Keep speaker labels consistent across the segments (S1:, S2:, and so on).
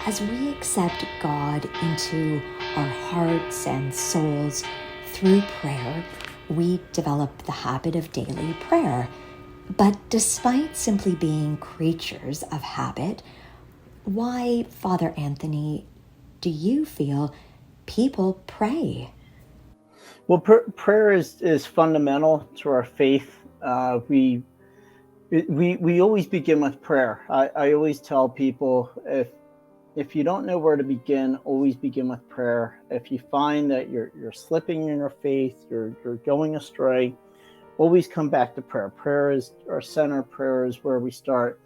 S1: As we accept God into our hearts and souls through prayer, we develop the habit of daily prayer. But despite simply being creatures of habit, why, Father Anthony, do you feel people pray?
S2: Well, prayer is fundamental to our faith. We always begin with prayer. I always tell people, if you don't know where to begin, always begin with prayer. If you find that you're slipping in your faith, you're going astray, always come back to prayer. Prayer is our center. Prayer is where we start.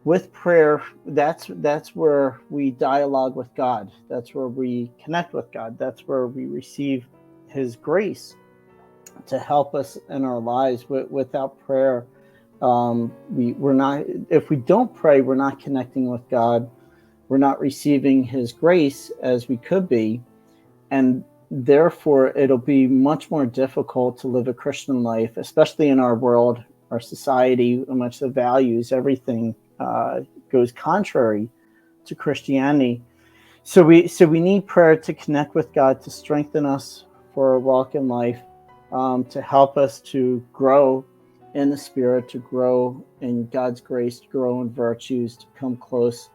S2: With prayer, that's where we dialogue with God. That's where we connect with God. That's where we receive His grace to help us in our lives. Without prayer, we're not. If we don't pray, we're not connecting with God. We're not receiving His grace as we could be, and therefore it'll be much more difficult to live a Christian life, especially in our world, our society, in which the values, everything goes contrary to Christianity. So we need prayer to connect with God, to strengthen us for our walk in life, to help us to grow in the Spirit, to grow in God's grace, to grow in virtues, to come close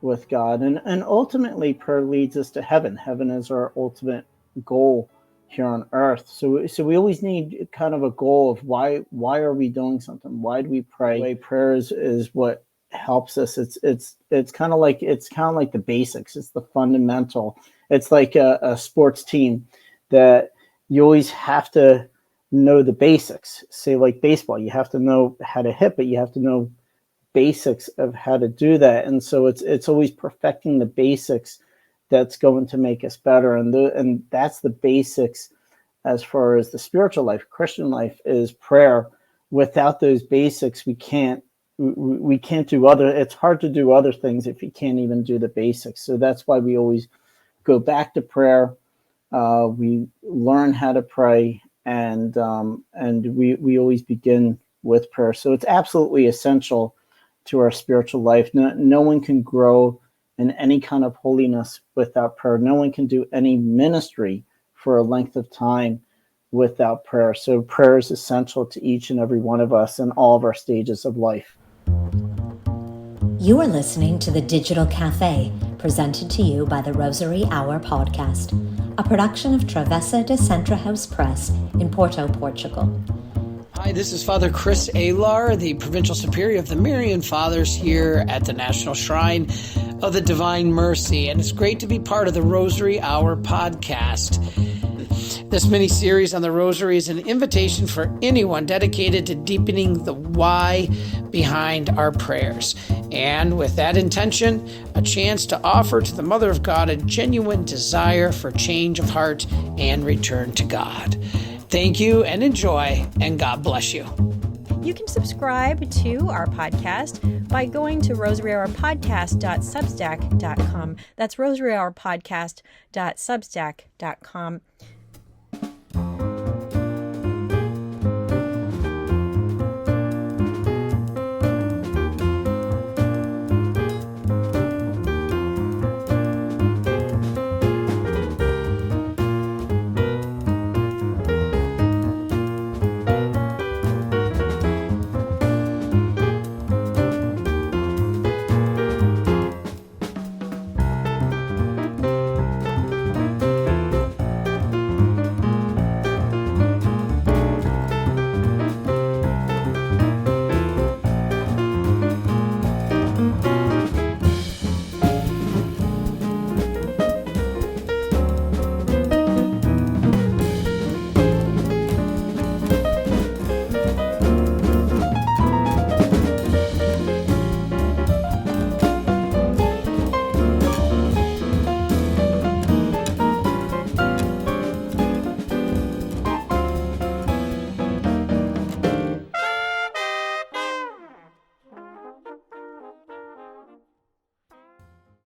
S2: with God. And ultimately, prayer leads us to heaven. Heaven is our ultimate goal here on earth. So we always need kind of a goal of why are we doing something? Why do we pray? Prayer is what helps us. It's kind of like the basics. It's the fundamental. It's like a sports team that you always have to know the basics. Say like baseball, you have to know how to hit, but you have to know basics of how to do that. And so it's always perfecting the basics that's going to make us better. And that's the basics as far as the spiritual life, Christian life, is prayer. Without those basics, we can't do other. It's hard to do other things if you can't even do the basics. So that's why we always go back to prayer. We learn how to pray, and we always begin with prayer. So it's absolutely essential to our spiritual life. No one can grow in any kind of holiness without prayer. No one can do any ministry for a length of time without prayer. So prayer is essential to each and every one of us in all of our stages of life.
S1: You are listening to the Digital Café, presented to you by the Rosary Hour podcast, a production of Travessa de Centro House Press in Porto, Portugal.
S3: Hi, this is Father Chris Alar, the Provincial Superior of the Marian Fathers here at the National Shrine of the Divine Mercy, and it's great to be part of the Rosary Hour podcast. This mini-series on the Rosary is an invitation for anyone dedicated to deepening the why behind our prayers. And with that intention, a chance to offer to the Mother of God a genuine desire for change of heart and return to God. Thank you and enjoy, and God bless you.
S4: You can subscribe to our podcast by going to rosaryhourpodcast.substack.com. That's rosaryhourpodcast.substack.com.